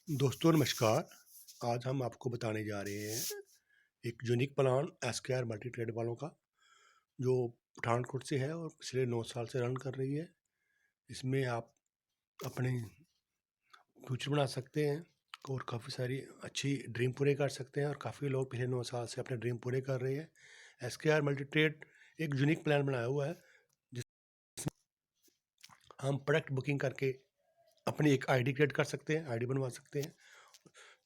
दोस्तों नमस्कार। आज हम आपको बताने जा रहे हैं एक unique plan SKR multi trade वालों का, जो पठानकोट से है और पिछले 9 साल से रन कर रही है। इसमें आप अपने फ्यूचर बना सकते हैं और काफ़ी सारी अच्छी ड्रीम पूरे कर सकते हैं, और काफ़ी लोग पिछले 9 साल से अपने ड्रीम पूरे कर रहे हैं। एसकेआर मल्टी ट्रेड एक यूनिक प्लान बनाया हुआ है, जिस हम प्रोडक्ट बुकिंग करके अपनी एक आईडी क्रिएट कर सकते हैं, आईडी बनवा सकते हैं।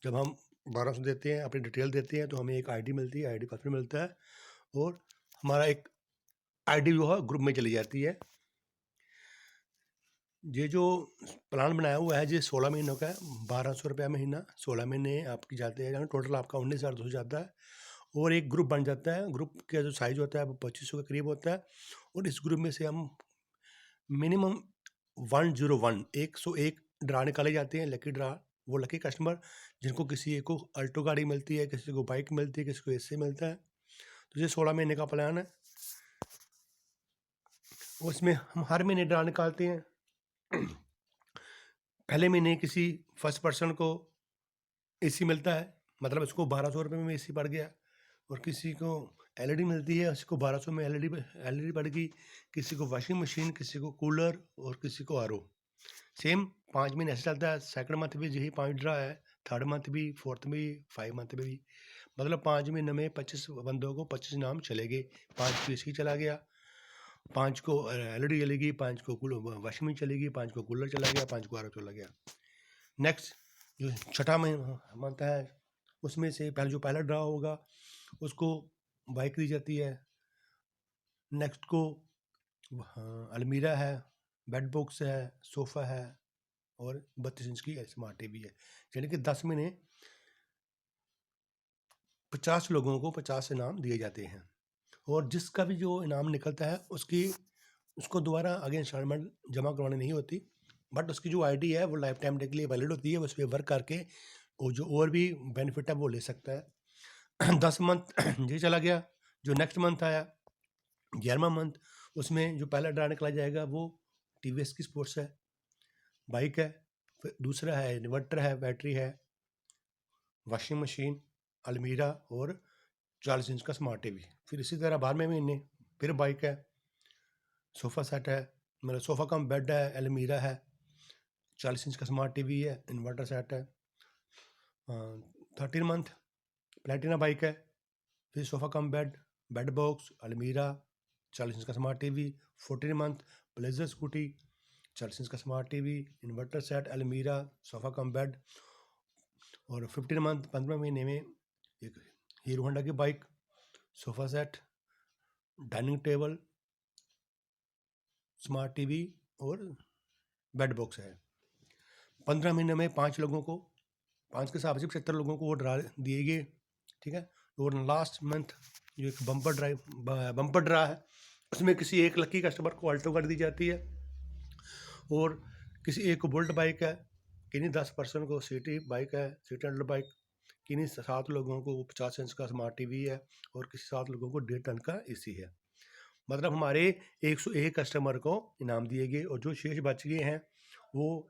जब हम 1200 देते हैं, अपनी डिटेल देते हैं, तो हमें एक आईडी मिलती है, आईडी पासवर्ड मिलता है, और हमारा एक आईडी जो है ग्रुप में चली जाती है। ये जो प्लान बनाया हुआ है ये 16 महीनों का है, 1200 रुपया महीना, 16 महीने आपकी जाते हैं, टोटल आपका 19,200 जाता है। और एक ग्रुप बन जाता है। ग्रुप का जो साइज होता है वो 2500 के करीब होता है, और इस ग्रुप में से हम मिनिमम 101 101 ड्रा निकाले जाते हैं, लकी ड्रा। वो लकी कस्टमर जिनको किसी एक को अल्टो गाड़ी मिलती है, किसी को बाइक मिलती है, किसी को एसी मिलता है। तो ये 16 महीने का प्लान है। उसमें हम हर महीने ड्रा निकालते हैं। पहले महीने किसी फर्स्ट पर्सन को एसी मिलता है, मतलब उसको 1200 रुपये में एसी पड़ गया। और किसी को एलईडी मिलती है, उसको 1200 में एलईडी पड़ गई। किसी को वॉशिंग मशीन, किसी को कूलर, और किसी को आरओ। सेम 5 महीने ऐसे चलता है। सेकंड मंथ भी यही 5 ड्रा है, थर्ड मंथ भी, फोर्थ में भी, 5 मंथ में भी। मतलब 5 महीने में 25 बंदों को 25 नाम चले गए। 5 को एसी चला गया, 5 को एलईडी चलेगी, 5 को वॉशिंग मशीन चलेगी, 5 को कूलर चला गया, 5 को आरओ चला गया। नेक्स्ट जो छठा मंथ है, उसमें से पहले जो पहला ड्रा होगा उसको बाइक दी जाती है। नेक्स्ट को अलमीरा है, बेड बॉक्स है, सोफ़ा है, और 32 इंच की स्मार्ट टीवी है। यानी कि 10 महीने 50 लोगों को 50 इनाम दिए जाते हैं। और जिसका भी जो इनाम निकलता है उसको दोबारा आगे इंस्टॉलमेंट जमा करवानी नहीं होती, बट उसकी जो आईडी है वो लाइफ टाइम के लिए वैलिड होती है। उस पर वर्क करके वो जो और भी बेनिफिट है वो ले सकता है। 10 मंथ ये चला गया। जो नेक्स्ट मंथ आया 11वां मंथ, उसमें जो पहला ड्रा निकला जाएगा वो टीवीएस की स्पोर्ट्स है, बाइक है। फिर दूसरा है इन्वर्टर है, बैटरी है, वॉशिंग मशीन, अलमीरा, और 40 इंच का स्मार्ट टीवी। फिर इसी तरह 12वें महीने फिर बाइक है, सोफ़ा सेट है, मतलब सोफ़ा कम बेड है, अलमीरा है, 40 इंच का स्मार्ट टीवी है, इन्वर्टर सेट है। 13 मंथ प्लेटिना बाइक है, फिर sofa cum bed, bed box, अलमीरा, 40 इंच का smart TV. 14 month blazer scooty, 40 inch का स्मार्ट टीवी, इन्वर्टर सेट, अलमीरा, सोफ़ा कम बेड। और 15 मंथ 15वें महीने में एक हीरो होंडा की bike, sofa set, dining table, smart TV, और बेड बॉक्स है। 15 महीने में 5 लोगों को, 5 के हिसाब से 75 लोगों को वो ड्रा दिए गए, ठीक है। और लास्ट मंथ जो एक बम्पर ड्रा है, उसमें किसी एक लकी कस्टमर को अल्टो गाड़ी दी जाती है, और किसी एक को बुलेट बाइक है, किन्हीं 10 पर्सन को सिटी बाइक है, सिटी हंड्रेड बाइक, किन्हीं 7 लोगों को 50 इंच का स्मार्ट टीवी है, और किसी 7 लोगों को 1.5 टन का एसी है। मतलब हमारे 101 कस्टमर को इनाम दिए गए, और जो शेष बच गए हैं वो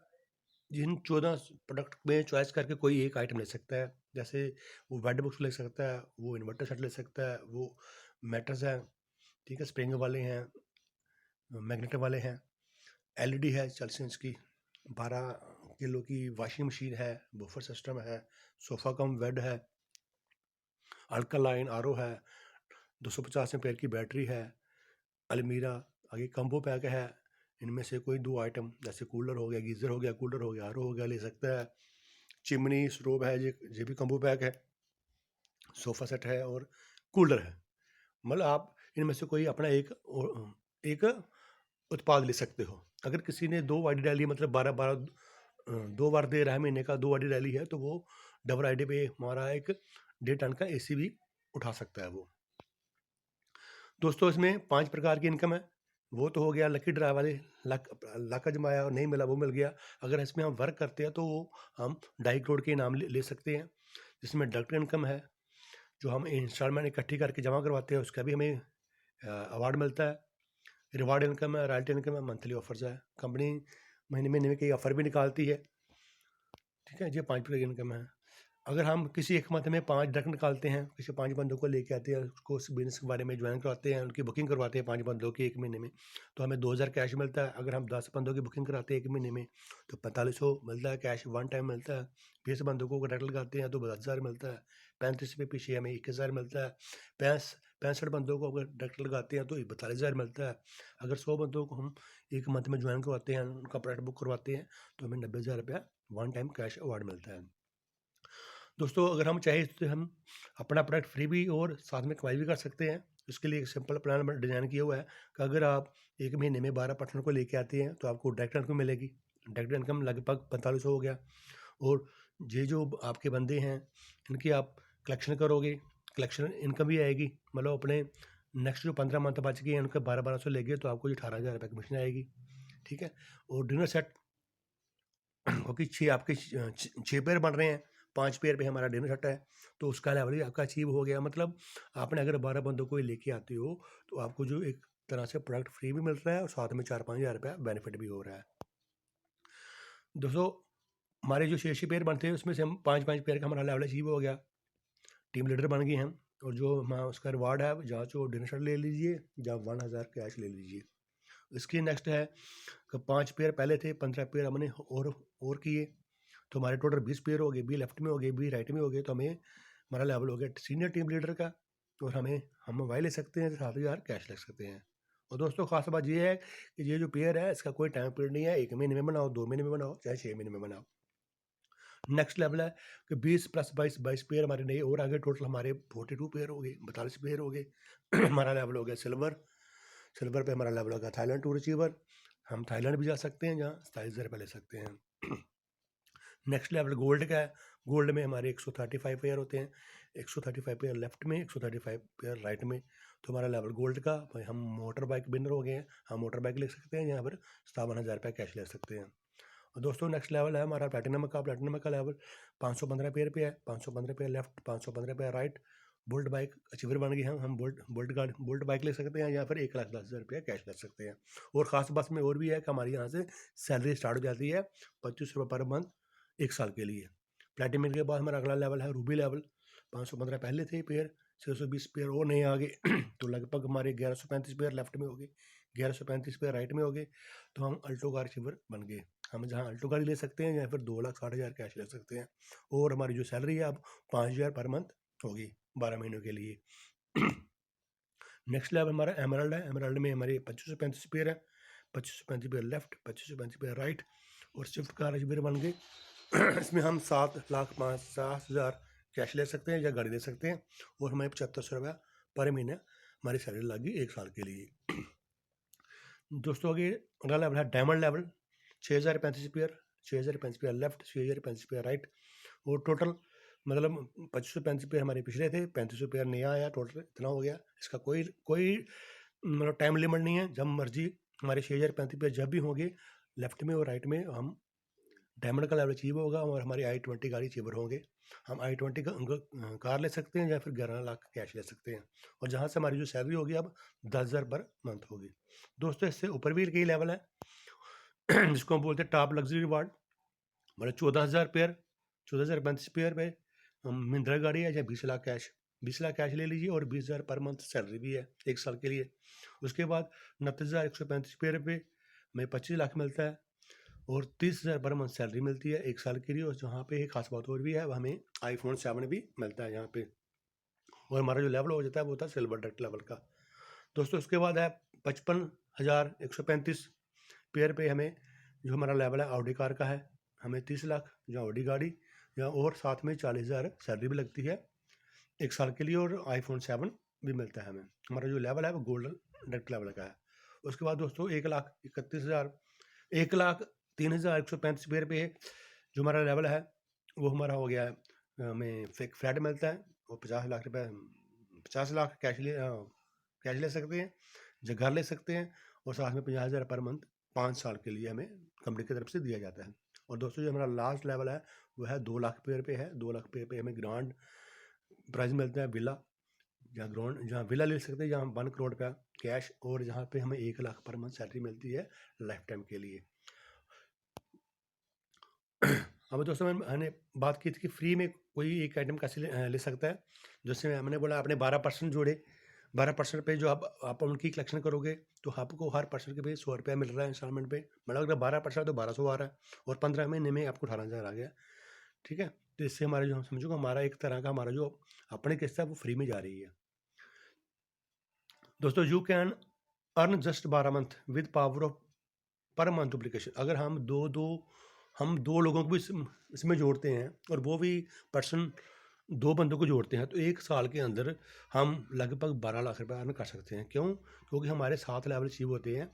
जिन 14 प्रोडक्ट में चॉइस करके कोई एक आइटम ले सकता है। जैसे वो बेड बॉक्स ले सकता है, वो इन्वर्टर सेट ले सकता है, वो मैट्रेस है, ठीक है, स्प्रिंग वाले हैं, मैग्नेट वाले हैं, एलईडी है 40 इंच की, 12 किलो की वॉशिंग मशीन है, बफर सिस्टम है, सोफ़ा कम बेड है, अल्कलाइन आरओ है, 250 एम्पेयर की बैटरी है, अलमीरा, आगे कम्बो पैक है। इनमें से कोई 2 आइटम, जैसे कूलर हो गया, गीज़र हो गया, कूलर हो गया, आरओ हो गया, ले सकता है। चिमनी स्टोव है, ये भी कम्बो पैक है। सोफ़ा सेट है और कूलर है। मतलब आप इनमें से कोई अपना एक उत्पाद ले सकते हो। अगर किसी ने 2 आईडी डाली है, मतलब 12-12 2 बार दे रहा है, महीने का 2 आईडी डाली है, तो वो डबल आईडी पे हमारा एक 1.5 टन का एसी भी उठा सकता है वो। दोस्तों इसमें 5 प्रकार की इनकम है। वो तो हो गया लकी ड्रा वाले, लक आजमाया और नहीं मिला वो मिल गया। अगर इसमें हम वर्क करते हैं तो हम 2.5 करोड़ के इनाम ले सकते हैं। जिसमें डायरेक्ट इनकम है, जो हम इंस्टॉलमेंट इकट्ठी करके जमा करवाते हैं, उसका भी हमें अवार्ड मिलता है। रिवार्ड इनकम है, रॉयल्टी इनकम है, मंथली ऑफर्स है। कंपनी महीने महीने में कई ऑफर भी निकालती है। ठीक है, ये 5 की इनकम है। अगर हम किसी एक मंथ में 5 डायरेक्ट निकालते हैं, किसी 5 बंदों को लेके आते हैं, उसको उस बिज़नेस के बारे में जॉइन करवाते हैं, उनकी बुकिंग करवाते हैं 5 बंदों की 1 महीने में, तो हमें 2000 कैश मिलता है। अगर हम 10 बंदों की बुकिंग कराते हैं 1 महीने में, तो 4500 मिलता है कैश, वन टाइम मिलता है। 20 बंदों को डायरेक्ट लगाते हैं तो 10,000 मिलता है। 35 पे पीछे हमें 21,000 मिलता है। 65 बंदों को अगर डायरेक्ट लगाते हैं तो 42,000 मिलता है। अगर 100 बंदों को हम एक मंथ में जॉइन करवाते हैं, उनका प्रोडक्ट बुक करवाते हैं, तो हमें 90,000 रुपया वन टाइम कैश अवार्ड मिलता है। दोस्तों, अगर हम चाहें तो हम अपना प्रोडक्ट फ्री भी और साथ में कमाई भी कर सकते हैं। इसके लिए एक सिंपल प्लान मैंने डिज़ाइन किया हुआ है कि अगर आप 1 महीने में 12 पार्टनर को लेके आते हैं तो आपको डायरेक्ट इनकम मिलेगी। डायरेक्ट इनकम लगभग 4500 हो गया। और ये जो आपके बंदे हैं, इनकी आप कलेक्शन करोगे, कलेक्शन इनकम भी आएगी। मतलब अपने नेक्स्ट जो 15 मंथ बच गए हैं, उनके 12-1200 ले गए तो आपको ये 18,000 रुपये कमीशन आएगी। ठीक है। और डिनर सेट क्योंकि 6 आपके 6 पेयर बन रहे हैं, 5 पेयर पे हमारा डिनर सेट है, तो उसका लेवल भी आपका अचीव हो गया। मतलब आपने अगर 12 बंदों को लेके आते हो तो आपको जो एक तरह से प्रोडक्ट फ्री भी मिल रहा है और साथ में 4-5 हज़ार रुपया बेनिफिट भी हो रहा है। दोस्तों, हमारे जो 6 पेयर बनते हैं उसमें से हम 5-5 पेयर का हमारा लेवल अचीव हो गया, टीम लीडर बन गए हम। और जो हमारा उसका रिवार्ड है, जहाँ जो डिनर सेट ले लीजिए, जहाँ 1000 कैश ले लीजिए। इसकी नेक्स्ट है कि 5 पेयर पहले थे, 15 पेयर हमने और किए, तो हमारे टोटल 20 पेयर हो गए, 20 लेफ्ट में हो गए, 20 राइट में हो गए, तो हमें हमारा लेवल हो गया सीनियर टीम लीडर का। और हम मोबाइल ले सकते हैं, 7,000 कैश ले सकते हैं। और दोस्तों, खास बात ये है कि ये जो पेयर है इसका कोई टाइम पीरियड नहीं है, 1 महीने में बनाओ, 2 महीने में बनाओ, चाहे 6 महीने में बनाओ। नेक्स्ट लेवल है कि 20 + 22 पेयर हमारे नए और आगे, टोटल हमारे 42 पेयर हो गए, 42 पेयर हो गए। हमारा लेवल हो गया सिल्वर पे हमारा लेवल होगा थाईलैंड टूर अचीवर। हम थाईलैंड भी जा सकते हैं, जहाँ 27,000 रुपये ले सकते हैं। नेक्स्ट लेवल गोल्ड का है। गोल्ड में हमारे 135 पेयर होते हैं, 135 पेयर लेफ्ट में, 135 पेयर राइट में। तो हमारा लेवल गोल्ड का, भाई हम मोटर बाइक विनर हो गए हैं, हम मोटर बाइक ले सकते हैं, यहाँ पर 57,000 रुपये कैश ले सकते हैं। और दोस्तों, नेक्स्ट लेवल है हमारा प्लैटिनम का लेवल 515 पेयर पे है, 515 pair left, 515 pair right. Bullet bike achiever बन गए हम बुल्ट बाइक ले सकते हैं, या फिर 1,10,000 रुपया कैश ले सकते हैं। और ख़ास बात में और भी है कि हमारी यहाँ से सैलरी स्टार्ट हो जाती है 25 रुपये पर मंथ 1 साल के लिए। प्लैटिनम के बाद हमारा अगला लेवल है रूबी लेवल। 515 पहले थे पेयर, 620 पेयर और नए आ गए। तो लगभग हमारे 1135 पेयर लेफ्ट में हो गए, 1135 पेयर राइट में हो गए। तो हम अल्टो कार अचीवर बन गए। हम जहाँ अल्टो गाड़ी ले सकते हैं, या फिर 2,60,000 कैश ले सकते हैं। और हमारी जो सैलरी है अब 5,000 पर मंथ होगी 12 महीनों के लिए। नेक्स्ट लेवल हमारा एमराल्ड है। एमराल्ड में हमारे 2535 पेयर है, 2535 पेयर लेफ्ट, 2535 पेयर राइट। और स्विफ्ट कार अचीवर बन गए। इसमें हम 7,50,000 कैश ले सकते हैं या गाड़ी ले सकते हैं। और हमें 7,500 रुपया पर महीने हमारी सैलरी लगी 1 साल के लिए। दोस्तों, आगे अगला लेवल है diamond level. 6,035 pair, 6,035 pair left, 6,035 pair right. और टोटल मतलब 2535 पेयर हमारे पिछले थे, 3500 पेयर नया आया, टोटल इतना हो गया। इसका कोई मतलब टाइम लिमिट नहीं है, जब मर्जी हमारे 6,035 पेयर जब भी होंगे लेफ्ट में और राइट में, हम डायमंड का लेवल अचीव होगा और हमारी i20 गाड़ी अचीवर होंगे। हम i20 कार ले सकते हैं, या फिर 11 लाख कैश ले सकते हैं। और जहाँ से हमारी जो सैलरी होगी अब 10,000 पर मंथ होगी। दोस्तों, इससे ऊपर भी कई लेवल है जिसको हम बोलते हैं टॉप लग्जरी रिवार्ड। मतलब 14,000 पेयर, 14,035 पेयर पे महिंद्रा गाड़ी है, या 20 लाख कैश, 20 लाख कैश ले लीजिए और 20,000 पर मंथ सैलरी भी है 1 साल के लिए। उसके बाद 29,135 पेयर पे हमें 25 लाख मिलता है और 30,000 पर मंथ सैलरी मिलती है 1 साल के लिए। और जहाँ पे एक खास बात और भी है, हमें iPhone 7 भी मिलता है यहाँ पे। और हमारा जो लेवल हो जाता है वो होता है सिल्वर डायरेक्ट लेवल का। दोस्तों, उसके बाद है 55,135 पेयर पे हमें जो हमारा लेवल है ऑडी कार का है, हमें 30 लाख जो ऑडी गाड़ी, या और साथ में 40,000 सैलरी भी लगती है 1 साल के लिए। और iPhone 7 भी मिलता है हमें। हमारा जो लेवल है वो गोल्डन डायरेक्ट लेवल का है। उसके बाद दोस्तों 1,31,000, 1,03,135 पेयर पे जो हमारा लेवल है वो हमारा हो गया है, हमें फ्लैट मिलता है। वो 50 लाख रुपये, 50 लाख कैश ले सकते हैं, जो घर ले सकते हैं। और साथ में 50,000 पर मंथ 5 साल के लिए हमें कंपनी की तरफ से दिया जाता है। और दोस्तों, जो हमारा लास्ट लेवल है वो है 2 लाख पेयर पे है। 2 लाख पेयर पे हमें ग्रांड प्राइज मिलता है विला, जहाँ विला ले सकते हैं, जहाँ 1 करोड़ का कैश, और जहाँ पे हमें 1 लाख पर मंथ सैलरी मिलती है लाइफ टाइम के लिए। अब दोस्तों मैंने बात की थी कि फ्री में कोई एक आइटम कैसे ले सकता है। जैसे हमने बोला आपने 12% जोड़े, 12% पे जो आप उनकी कलेक्शन करोगे तो आपको हर पर्सन के पे 100 रुपया मिल रहा है इंस्टॉलमेंट पे। मतलब अगर 12% तो 1200 आ रहा है और 15 महीने में आपको 18,000 आ गया। ठीक है, तो इससे हमारे जो हम समझो हमारा एक तरह का हमारा जो अपने किस्त है वो फ्री में जा रही है। दोस्तों you can earn just 12 month with power of per month duplication. अगर हम दो लोगों को भी इसमें जोड़ते हैं और वो भी पर्सन 2 बंदों को जोड़ते हैं तो 1 साल के अंदर हम लगभग 12 लाख रुपए अर्न कर सकते हैं। क्यों? क्योंकि हमारे 7 लेवल अचीव होते हैं।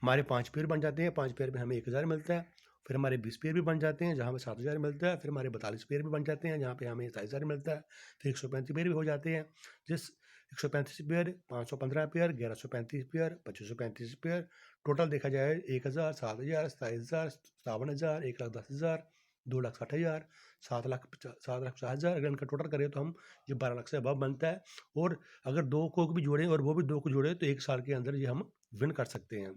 हमारे 5 पेयर बन जाते हैं, 5 पेयर में हमें 1000 मिलता है। फिर हमारे 20 पेयर भी बन जाते हैं जहाँ पे 7000 मिलता है। फिर हमारे 42 पेयर भी बन जाते हैं जहाँ पे हमें 27000 मिलता है। फिर 135 पेयर भी हो जाते हैं, जिस 135 pair, 515 pair, 1135 pair, 2535 pair, total देखा जाए 1000, 7000, 27000, 57000, 1,10,000, 2,60,000, 7,50,000। अगर इनका टोटल करें तो हम ये 12 लाख से अबव बनता है। और अगर 2 को भी जोड़ें और वो भी 2 को जोड़े तो 1 साल के अंदर ये हम विन कर सकते हैं।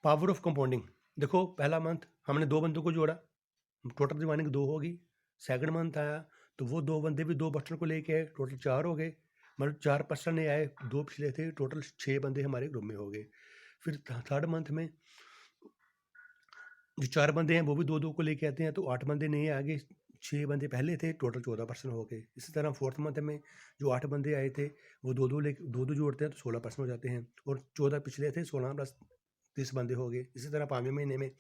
Power of compounding. देखो पहला मंथ हमने 2 बंदों को जोड़ा, टोटल डिवाइडिंग 2 होगी। सेकंड मंथ आया तो वो 2 बंदे भी 2 पर्सन को लेके आए, टोटल 4 हो गए। मतलब 4 पर्सन नहीं आए, 2 पिछले थे, टोटल 6 बंदे हमारे ग्रुप में हो गए। फिर थर्ड मंथ में जो 4 बंदे हैं वो भी 2-2 को लेके आते हैं तो 8 बंदे नहीं आ गए, 6 बंदे पहले थे, टोटल 14 पर्सन हो गए। इसी तरह फोर्थ मंथ में जो 8 बंदे आए थे वो 2-2 जोड़ते हैं तो 16 पर्सन हो जाते हैं और 14 पिछले थे, 16 प्लस 30 बंदे हो गए। इसी तरह 5वें महीने में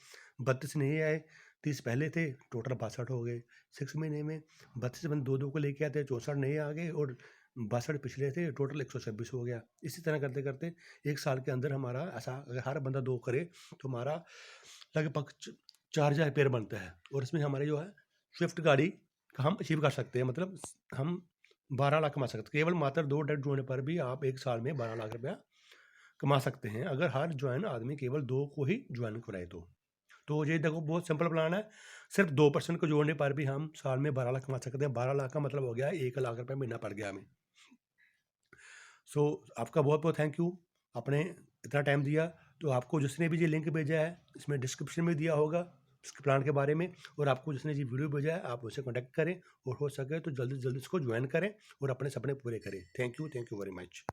32 नहीं आए, 30 पहले थे, टोटल 62 हो गए। 6 महीने में 32 बंदे 2-2 को लेके आते, 64 नहीं आ गए और 62 पिछले थे, टोटल 126 हो गया। इसी तरह करते करते 1 साल के अंदर हमारा ऐसा अगर हर बंदा 2 करे तो हमारा लगभग 4000 पेयर बनता है और इसमें हमारे जो है स्विफ्ट गाड़ी का हम अचीव कर सकते हैं। मतलब हम 12 लाख कमा सकते हैं। केवल मात्र 2 डेट जोड़ने पर भी आप 1 साल में 12 लाख रुपया कमा सकते हैं अगर हर ज्वाइन आदमी केवल 2 को ही ज्वाइन कराए तो ये देखो बहुत सिंपल प्लान है। सिर्फ 2% को जोड़ने पर भी हम साल में 12 लाख कमा सकते हैं। 12 लाख का मतलब हो गया 1 लाख रुपये महीना पड़ गया हमें। सो आपका बहुत बहुत थैंक यू, आपने इतना टाइम दिया। तो आपको जिसने भी ये लिंक भेजा है इसमें डिस्क्रिप्शन में दिया होगा इसके प्लान के बारे में, और आपको जिसने ये वीडियो भेजा है आप उससे कॉन्टैक्ट करें और हो सके तो जल्दी से जल्दी इसको ज्वाइन करें और अपने सपने पूरे करें। Thank you very much.